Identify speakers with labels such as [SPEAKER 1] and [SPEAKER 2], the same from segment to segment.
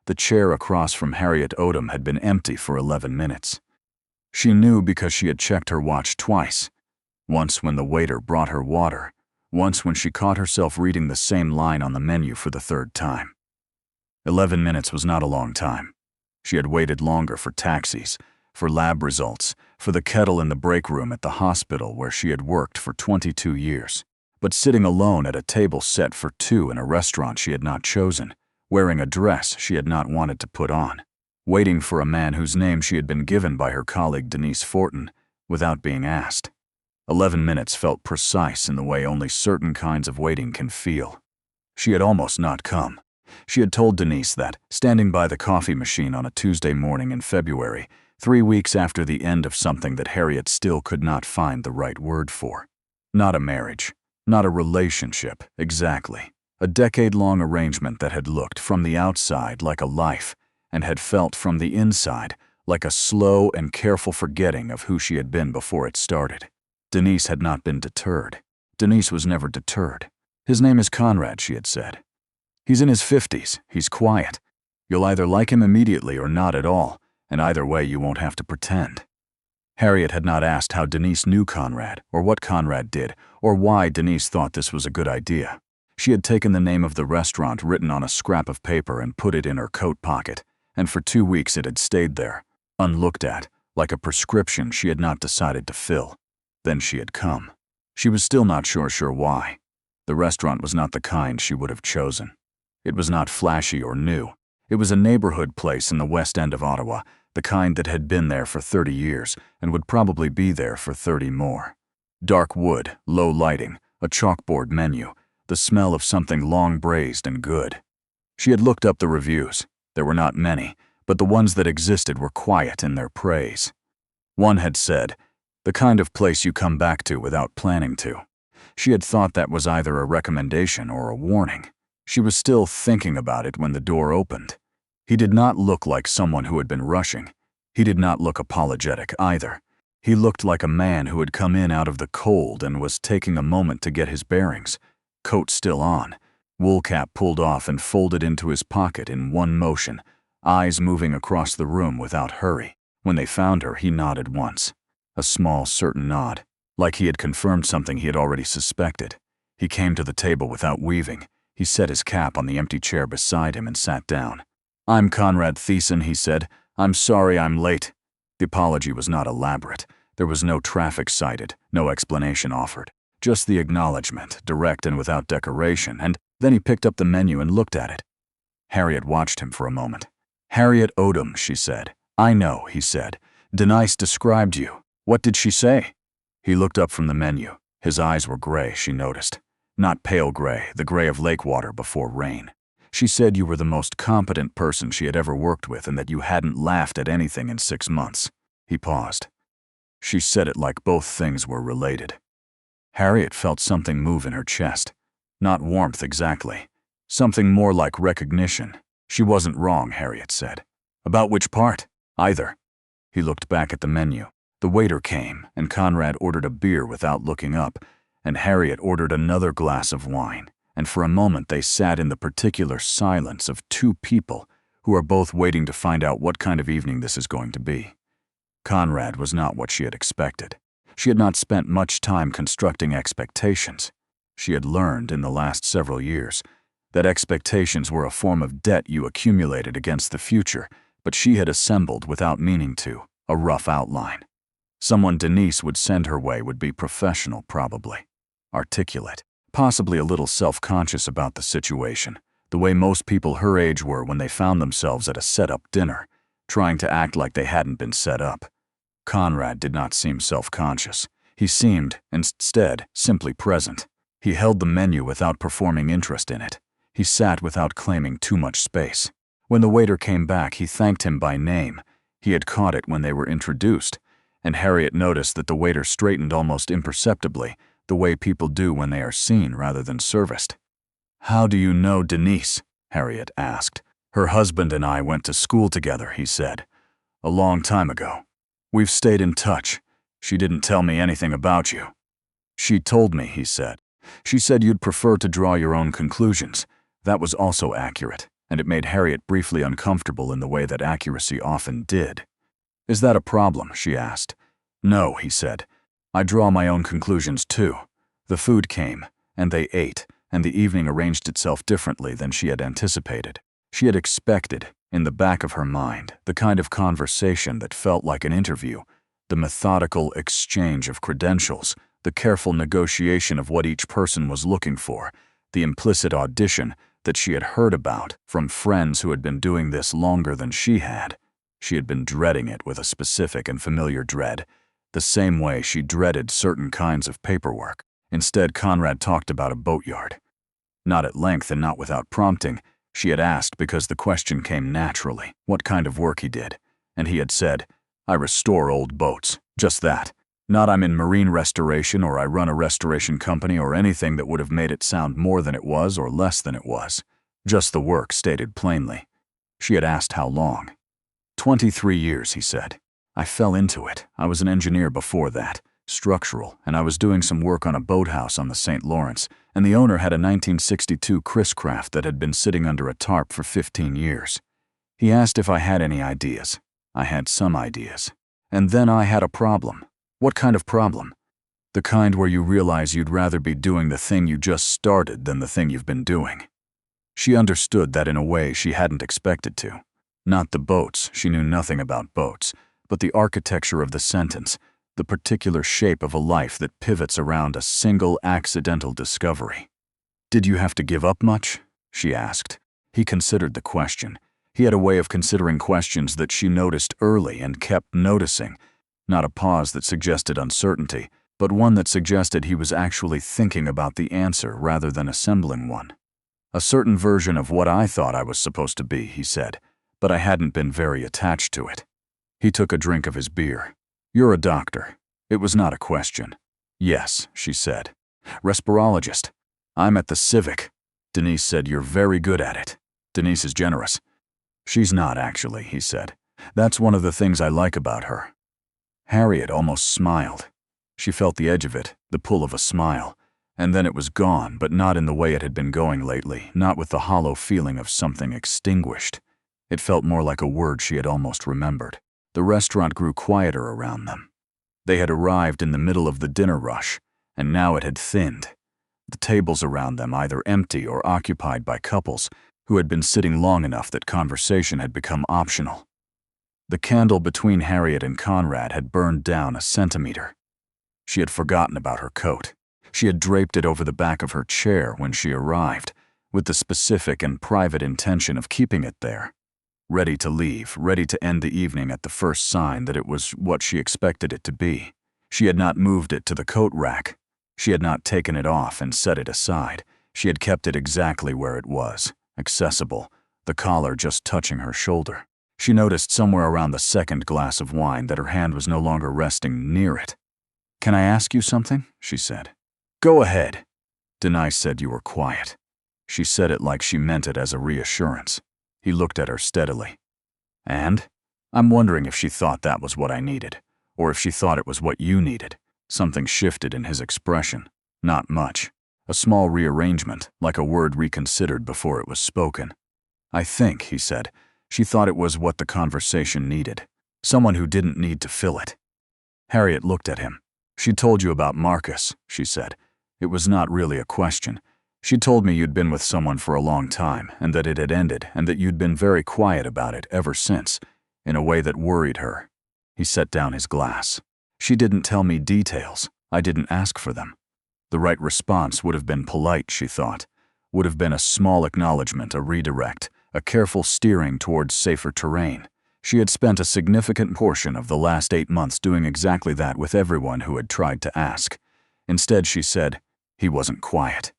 [SPEAKER 1] The chair across from Harriet Odum had been empty for 11 minutes. She knew because she had checked her watch twice. Once when the waiter brought her water, once when she caught herself reading the same line on the menu for the third time. 11 minutes was not a long time. She had waited longer for taxis, for lab results, for the kettle in the break room at the hospital where she had worked for 22 years. But sitting alone at a table set for two in a restaurant she had not chosen, wearing a dress she had not wanted to put on, waiting for a man whose name she had been given by her colleague Denise Fortin without being asked. 11 minutes felt precise in the way only certain kinds of waiting can feel. She had almost not come. She had told Denise that, standing by the coffee machine on a Tuesday morning in February, 3 weeks after the end of something that Harriet still could not find the right word for. Not a marriage. Not a relationship, exactly. A decade-long arrangement that had looked from the outside like a life and had felt from the inside like a slow and careful forgetting of who she had been before it started. Denise had not been deterred. Denise was never deterred. His name is Conrad, she had said. He's in his 50s. He's quiet. You'll either like him immediately or not at all, and either way you won't have to pretend. Harriet had not asked how Denise knew Conrad, or what Conrad did, or why Denise thought this was a good idea. She had taken the name of the restaurant written on a scrap of paper and put it in her coat pocket, and for 2 weeks it had stayed there, unlooked at, like a prescription she had not decided to fill. Then she had come. She was still not sure why. The restaurant was not the kind she would have chosen. It was not flashy or new. It was a neighborhood place in the West End of Ottawa, the kind that had been there for 30 years and would probably be there for 30 more. Dark wood, low lighting, a chalkboard menu, the smell of something long braised and good. She had looked up the reviews. There were not many, but the ones that existed were quiet in their praise. One had said, "The kind of place you come back to without planning to." She had thought that was either a recommendation or a warning. She was still thinking about it when the door opened. He did not look like someone who had been rushing. He did not look apologetic either. He looked like a man who had come in out of the cold and was taking a moment to get his bearings, coat still on, wool cap pulled off and folded into his pocket in one motion, eyes moving across the room without hurry. When they found her, he nodded once. A small, certain nod, like he had confirmed something he had already suspected. He came to the table without weaving. He set his cap on the empty chair beside him and sat down. "I'm Conrad Thiessen," he said. "I'm sorry I'm late." The apology was not elaborate. There was no traffic cited, no explanation offered. Just the acknowledgement, direct and without decoration, and then he picked up the menu and looked at it. Harriet watched him for a moment. "Harriet Odum," she said. "I know," he said. "Denise described you. What did she say?" He looked up from the menu. His eyes were gray, she noticed. Not pale gray, the gray of lake water before rain. She said you were the most competent person she had ever worked with and that you hadn't laughed at anything in 6 months. He paused. She said it like both things were related. Harriet felt something move in her chest. Not warmth exactly. Something more like recognition. She wasn't wrong, Harriet said. About which part? Either. He looked back at the menu. The waiter came, and Conrad ordered a beer without looking up, and Harriet ordered another glass of wine, and for a moment they sat in the particular silence of two people who are both waiting to find out what kind of evening this is going to be. Conrad was not what she had expected. She had not spent much time constructing expectations. She had learned in the last several years that expectations were a form of debt you accumulated against the future, but she had assembled without meaning to, a rough outline. Someone Denise would send her way would be professional, probably. Articulate, possibly a little self-conscious about the situation, the way most people her age were when they found themselves at a set-up dinner, trying to act like they hadn't been set up. Conrad did not seem self-conscious. He seemed, instead, simply present. He held the menu without performing interest in it. He sat without claiming too much space. When the waiter came back, he thanked him by name. He had caught it when they were introduced, and Harriet noticed that the waiter straightened almost imperceptibly, the way people do when they are seen rather than serviced. "How do you know Denise?" Harriet asked. "Her husband and I went to school together," he said. "A long time ago. We've stayed in touch. She didn't tell me anything about you." "She told me," he said. "She said you'd prefer to draw your own conclusions. That was also accurate. and it made Harriet briefly uncomfortable in the way that accuracy often did. "Is that a problem?" she asked. "No," he said. "I draw my own conclusions too. The food came, and they ate, and the evening arranged itself differently than she had anticipated. She had expected, in the back of her mind, the kind of conversation that felt like an interview, the methodical exchange of credentials, the careful negotiation of what each person was looking for, the implicit audition that she had heard about from friends who had been doing this longer than she had. She had been dreading it with a specific and familiar dread, the same way she dreaded certain kinds of paperwork. Instead, Conrad talked about a boatyard. Not at length and not without prompting. She had asked because the question came naturally, what kind of work he did, and he had said, "I restore old boats." Just that. Not I'm in marine restoration or I run a restoration company or anything that would have made it sound more than it was or less than it was. Just the work stated plainly. She had asked how long. 23 years, he said. I fell into it. I was an engineer before that, structural, and I was doing some work on a boathouse on the St. Lawrence, and the owner had a 1962 Chris Craft that had been sitting under a tarp for 15 years. He asked if I had any ideas. I had some ideas. And then I had a problem. What kind of problem? The kind where you realize you'd rather be doing the thing you just started than the thing you've been doing. She understood that in a way she hadn't expected to. Not the boats, she knew nothing about boats, but the architecture of the sentence, the particular shape of a life that pivots around a single accidental discovery. "Did you have to give up much?" she asked. He considered the question. He had a way of considering questions that she noticed early and kept noticing, not a pause that suggested uncertainty, but one that suggested he was actually thinking about the answer rather than assembling one. "A certain version of what I thought I was supposed to be," he said, "but I hadn't been very attached to it." He took a drink of his beer. "You're a doctor." It was not a question. "Yes," she said. "Respirologist. I'm at the Civic." Denise said, "You're very good at it." Denise is generous. "She's not, actually," he said. "That's one of the things I like about her." Harriet almost smiled. She felt the edge of it, the pull of a smile, and then it was gone, but not in the way it had been going lately, not with the hollow feeling of something extinguished. It felt more like a word she had almost remembered. The restaurant grew quieter around them. They had arrived in the middle of the dinner rush, and now it had thinned. The tables around them either empty or occupied by couples who had been sitting long enough that conversation had become optional. The candle between Harriet and Conrad had burned down a centimeter. She had forgotten about her coat. She had draped it over the back of her chair when she arrived, with the specific and private intention of keeping it there. Ready to leave, ready to end the evening at the first sign that it was what she expected it to be. She had not moved it to the coat rack. She had not taken it off and set it aside. She had kept it exactly where it was, accessible, the collar just touching her shoulder. She noticed somewhere around the second glass of wine that her hand was no longer resting near it. "Can I ask you something?" she said. "Go ahead." Denise said, "You were quiet." She said it like she meant it as a reassurance. He looked at her steadily. "And? I'm wondering if she thought that was what I needed, or if she thought it was what you needed." Something shifted in his expression. Not much. A small rearrangement, like a word reconsidered before it was spoken. "I think," he said, "she thought it was what the conversation needed. Someone who didn't need to fill it." Harriet looked at him. "She told you about Marcus," she said. "It was not really a question. She told me you'd been with someone for a long time, and that it had ended, and that you'd been very quiet about it ever since, in a way that worried her." He set down his glass. "She didn't tell me details. I didn't ask for them." The right response would have been polite, she thought. Would have been a small acknowledgement, a redirect, a careful steering towards safer terrain. She had spent a significant portion of the last 8 months doing exactly that with everyone who had tried to ask. Instead, she said, "He wasn't quiet."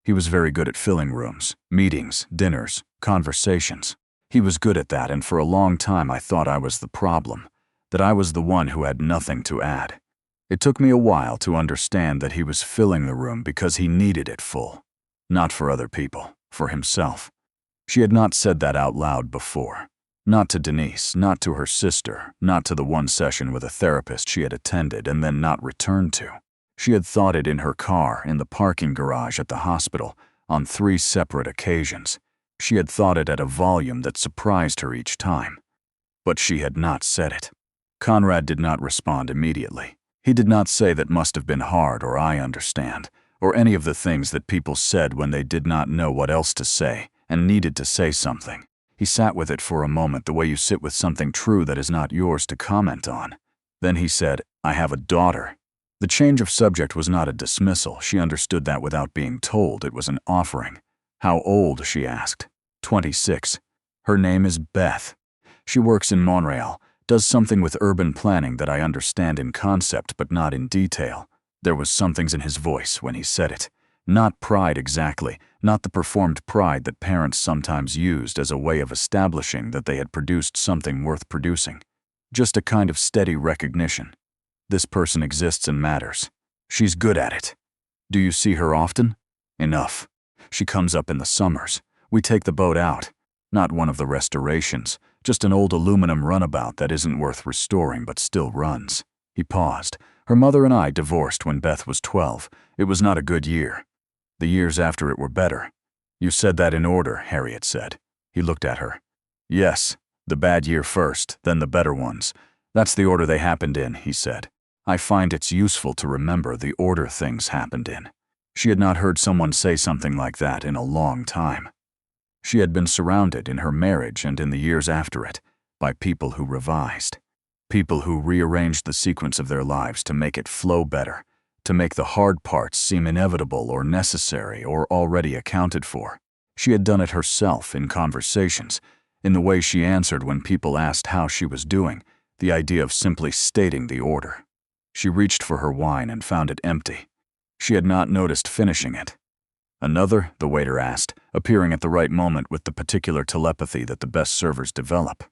[SPEAKER 1] He was very good at filling rooms, meetings, dinners, conversations. He was good at that, and for a long time I thought I was the problem, that I was the one who had nothing to add. It took me a while to understand that he was filling the room because he needed it full. Not for other people, for himself. She had not said that out loud before. Not to Denise, not to her sister, not to the one session with a therapist she had attended and then not returned to. She had thought it in her car, in the parking garage at the hospital, on 3 separate occasions. She had thought it at a volume that surprised her each time. But she had not said it. Conrad did not respond immediately. He did not say that must have been hard or I understand, or any of the things that people said when they did not know what else to say and needed to say something. He sat with it for a moment the way you sit with something true that is not yours to comment on. Then he said, "I have a daughter." The change of subject was not a dismissal. She understood that without being told. It was an offering. "How old?" she asked. 26. Her name is Beth. She works in Montreal, does something with urban planning that I understand in concept but not in detail. There was something in his voice when he said it. Not pride exactly, not the performed pride that parents sometimes used as a way of establishing that they had produced something worth producing. Just a kind of steady recognition. This person exists and matters. She's good at it. Do you see her often? Enough. She comes up in the summers. We take the boat out. Not one of the restorations, just an old aluminum runabout that isn't worth restoring but still runs. He paused. Her mother and I divorced when Beth was 12. It was not a good year. The years after it were better. You said that in order, Harriet said. He looked at her. Yes, the bad year first, then the better ones. That's the order they happened in, he said. I find it's useful to remember the order things happened in. She had not heard someone say something like that in a long time. She had been surrounded in her marriage and in the years after it by people who revised. People who rearranged the sequence of their lives to make it flow better, to make the hard parts seem inevitable or necessary or already accounted for. She had done it herself in conversations, in the way she answered when people asked how she was doing, the idea of simply stating the order. She reached for her wine and found it empty. She had not noticed finishing it. Another, the waiter asked, appearing at the right moment with the particular telepathy that the best servers develop.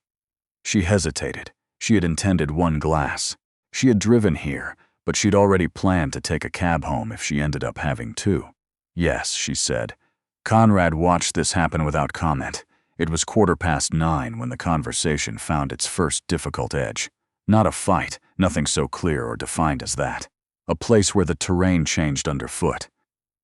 [SPEAKER 1] She hesitated. She had intended one glass. She had driven here, but she'd already planned to take a cab home if she ended up having two. Yes, she said. Conrad watched this happen without comment. It was 9:15 when the conversation found its first difficult edge. Not a fight, nothing so clear or defined as that. A place where the terrain changed underfoot.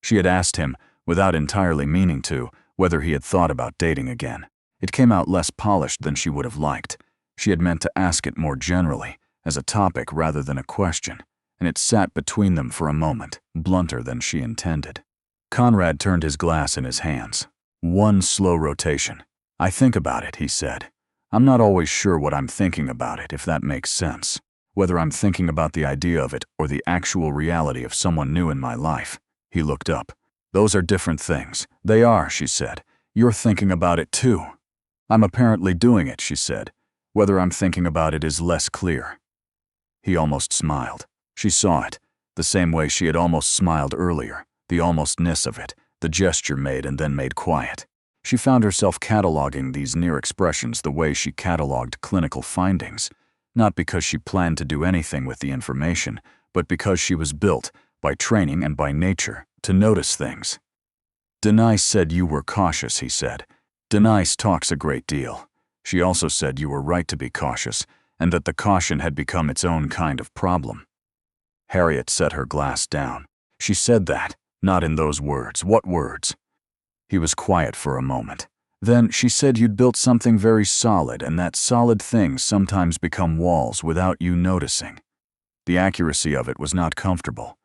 [SPEAKER 1] She had asked him, without entirely meaning to, whether he had thought about dating again. It came out less polished than she would have liked. She had meant to ask it more generally, as a topic rather than a question, and it sat between them for a moment, blunter than she intended. Conrad turned his glass in his hands. One slow rotation. I think about it, he said. I'm not always sure what I'm thinking about it, if that makes sense. Whether I'm thinking about the idea of it or the actual reality of someone new in my life. He looked up. Those are different things. They are, she said. You're thinking about it too. I'm apparently doing it, she said. Whether I'm thinking about it is less clear. He almost smiled. She saw it, the same way she had almost smiled earlier, the almostness of it, the gesture made and then made quiet. She found herself cataloging these near expressions the way she cataloged clinical findings, not because she planned to do anything with the information, but because she was built, by training and by nature, to notice things. Denise said you were cautious, he said. Denise talks a great deal. She also said you were right to be cautious, and that the caution had become its own kind of problem. Harriet set her glass down. She said that, not in those words. What words? He was quiet for a moment. Then she said you'd built something very solid, and that solid things sometimes become walls without you noticing. The accuracy of it was not comfortable.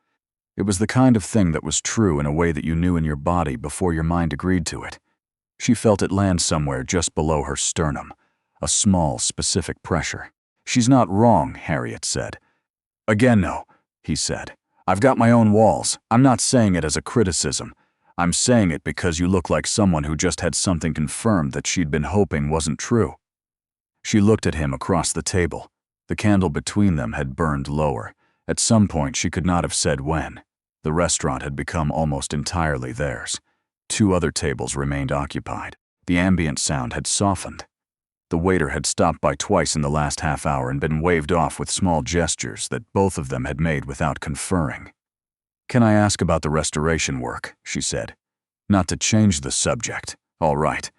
[SPEAKER 1] It was the kind of thing that was true in a way that you knew in your body before your mind agreed to it. She felt it land somewhere just below her sternum, a small, specific pressure. She's not wrong, Harriet said. Again, no, he said. I've got my own walls. I'm not saying it as a criticism. I'm saying it because you look like someone who just had something confirmed that she'd been hoping wasn't true. She looked at him across the table. The candle between them had burned lower. At some point she could not have said when. The restaurant had become almost entirely theirs. 2 other tables remained occupied. The ambient sound had softened. The waiter had stopped by twice in the last half hour and been waved off with small gestures that both of them had made without conferring. Can I ask about the restoration work? She said. Not to change the subject. All right.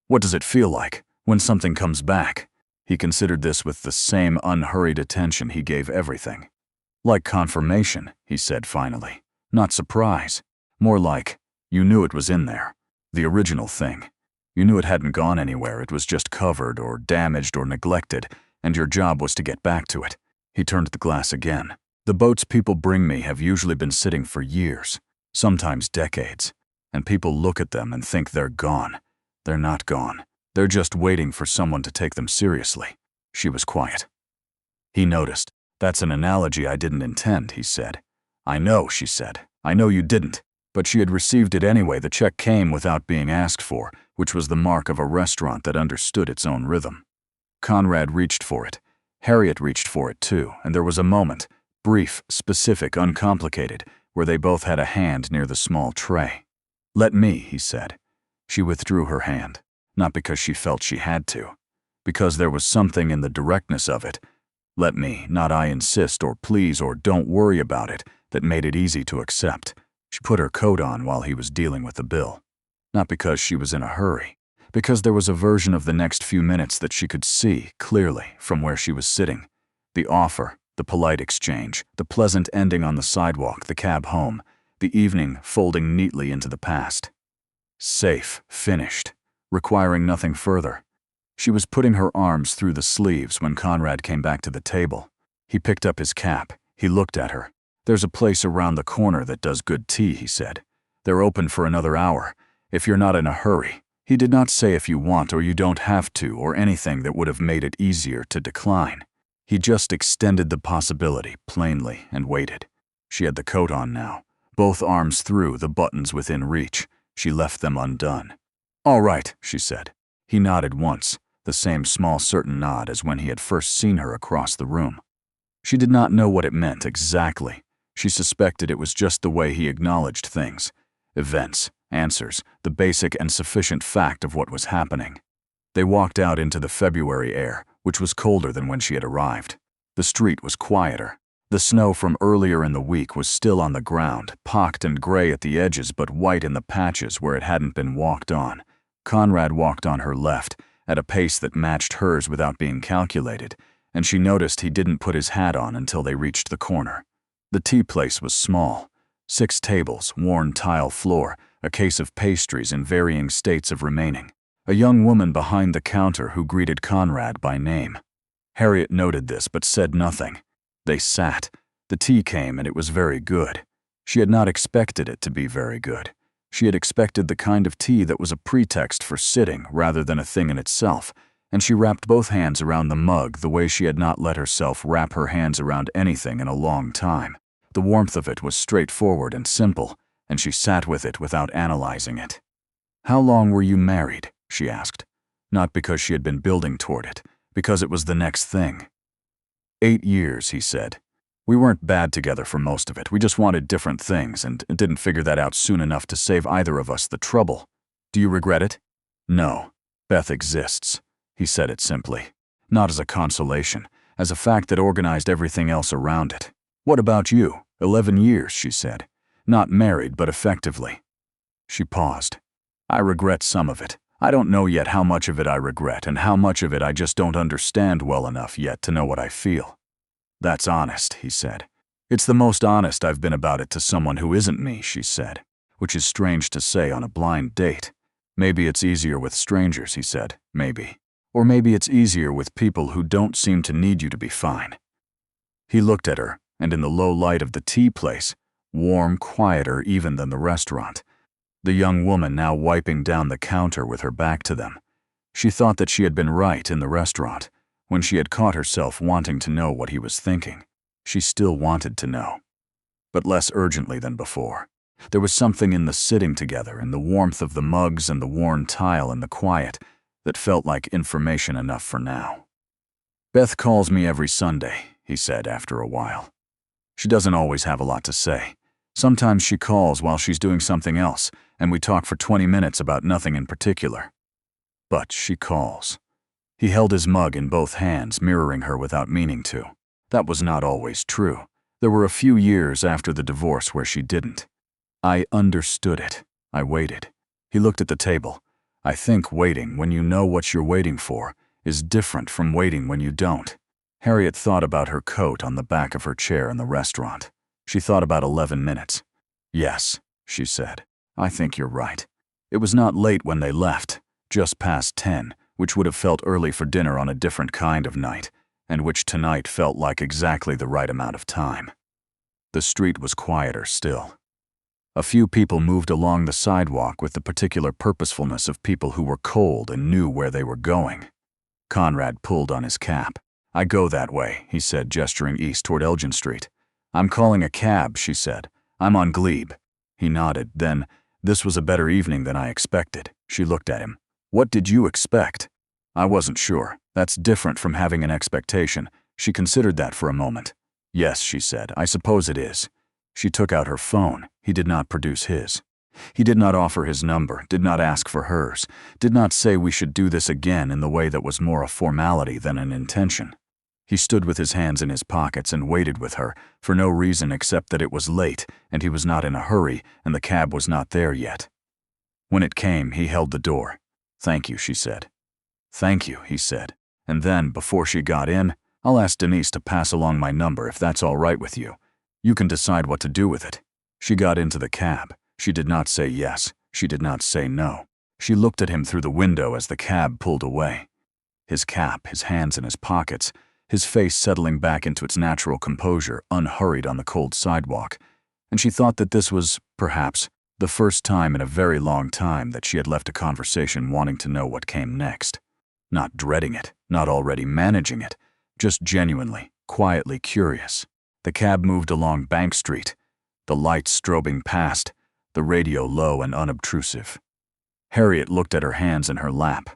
[SPEAKER 1] What does it feel like when something comes back? He considered this with the same unhurried attention he gave everything. Like confirmation, he said finally. Not surprise. More like, you knew it was in there. The original thing. You knew it hadn't gone anywhere, it was just covered or damaged or neglected, and your job was to get back to it. He turned the glass again. The boats people bring me have usually been sitting for years, sometimes decades, and people look at them and think they're gone. They're not gone. They're just waiting for someone to take them seriously. She was quiet. He noticed. That's an analogy I didn't intend, he said. I know, she said. I know you didn't. But she had received it anyway. The check came without being asked for, which was the mark of a restaurant that understood its own rhythm. Conrad reached for it. Harriet reached for it too, and there was a moment, brief, specific, uncomplicated, where they both had a hand near the small tray. Let me, he said. She withdrew her hand, not because she felt she had to, because there was something in the directness of it. Let me, not I insist or please or don't worry about it, that made it easy to accept. She put her coat on while he was dealing with the bill. Not because she was in a hurry, because there was a version of the next few minutes that she could see clearly from where she was sitting. The offer, the polite exchange, the pleasant ending on the sidewalk, the cab home, the evening folding neatly into the past. Safe, finished, requiring nothing further. She was putting her arms through the sleeves when Conrad came back to the table. He picked up his cap. He looked at her. There's a place around the corner that does good tea, he said. They're open for another hour, if you're not in a hurry. He did not say if you want or you don't have to or anything that would have made it easier to decline. He just extended the possibility plainly and waited. She had the coat on now, both arms through, the buttons within reach. She left them undone. All right, she said. He nodded once, the same small certain nod as when he had first seen her across the room. She did not know what it meant exactly. She suspected it was just the way he acknowledged things. Events, answers, the basic and sufficient fact of what was happening. They walked out into the February air, which was colder than when she had arrived. The street was quieter. The snow from earlier in the week was still on the ground, pocked and gray at the edges but white in the patches where it hadn't been walked on. Conrad walked on her left, at a pace that matched hers without being calculated, and she noticed he didn't put his hat on until they reached the corner. The tea place was small. 6 tables, worn tile floor, a case of pastries in varying states of remaining. A young woman behind the counter who greeted Conrad by name. Harriet noted this but said nothing. They sat. The tea came and it was very good. She had not expected it to be very good. She had expected the kind of tea that was a pretext for sitting rather than a thing in itself, and she wrapped both hands around the mug the way she had not let herself wrap her hands around anything in a long time. The warmth of it was straightforward and simple, and she sat with it without analyzing it. How long were you married? She asked. Not because she had been building toward it, because it was the next thing. 8 years, he said. We weren't bad together for most of it. We just wanted different things and didn't figure that out soon enough to save either of us the trouble. Do you regret it? No. Beth exists. He said it simply. Not as a consolation, as a fact that organized everything else around it. What about you? 11 years, she said. Not married, but effectively. She paused. I regret some of it. I don't know yet how much of it I regret and how much of it I just don't understand well enough yet to know what I feel. That's honest, he said. It's the most honest I've been about it to someone who isn't me, she said, which is strange to say on a blind date. Maybe it's easier with strangers, he said, maybe. Or maybe it's easier with people who don't seem to need you to be fine. He looked at her, and in the low light of the tea place, warm, quieter even than the restaurant, the young woman now wiping down the counter with her back to them. She thought that she had been right in the restaurant, when she had caught herself wanting to know what he was thinking. She still wanted to know, but less urgently than before. There was something in the sitting together, in the warmth of the mugs and the worn tile and the quiet, that felt like information enough for now. Beth calls me every Sunday, he said after a while. She doesn't always have a lot to say. Sometimes she calls while she's doing something else, and we talk for 20 minutes about nothing in particular. But she calls. He held his mug in both hands, mirroring her without meaning to. That was not always true. There were a few years after the divorce where she didn't. I understood it. I waited. He looked at the table. I think waiting when you know what you're waiting for is different from waiting when you don't. Harriet thought about her coat on the back of her chair in the restaurant. She thought about 11 minutes. Yes, she said. I think you're right. It was not late when they left. just past 10, which would have felt early for dinner on a different kind of night, and which tonight felt like exactly the right amount of time. The street was quieter still. A few people moved along the sidewalk with the particular purposefulness of people who were cold and knew where they were going. Conrad pulled on his cap. "I go that way," he said, gesturing east toward Elgin Street. "I'm calling a cab," she said. "I'm on Glebe." He nodded. Then, "This was a better evening than I expected." She looked at him. "What did you expect?" "I wasn't sure. That's different from having an expectation." She considered that for a moment. "Yes," she said, "I suppose it is." She took out her phone. He did not produce his. He did not offer his number, did not ask for hers, did not say we should do this again in the way that was more a formality than an intention. He stood with his hands in his pockets and waited with her, for no reason except that it was late, and he was not in a hurry, and the cab was not there yet. When it came, he held the door. "Thank you," she said. "Thank you," he said. And then, before she got in, "I'll ask Denise to pass along my number if that's all right with you. You can decide what to do with it." She got into the cab. She did not say yes. She did not say no. She looked at him through the window as the cab pulled away. His cap, his hands in his pockets, his face settling back into its natural composure, unhurried on the cold sidewalk. And she thought that this was, perhaps, the first time in a very long time that she had left a conversation wanting to know what came next. Not dreading it, not already managing it, just genuinely, quietly curious. The cab moved along Bank Street, the lights strobing past, the radio low and unobtrusive. Harriet looked at her hands in her lap.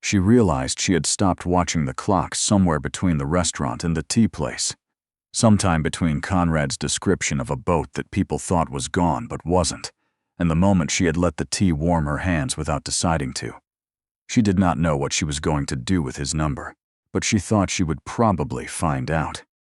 [SPEAKER 1] She realized she had stopped watching the clock somewhere between the restaurant and the tea place, sometime between Conrad's description of a boat that people thought was gone but wasn't, and the moment she had let the tea warm her hands without deciding to. She did not know what she was going to do with his number, but she thought she would probably find out.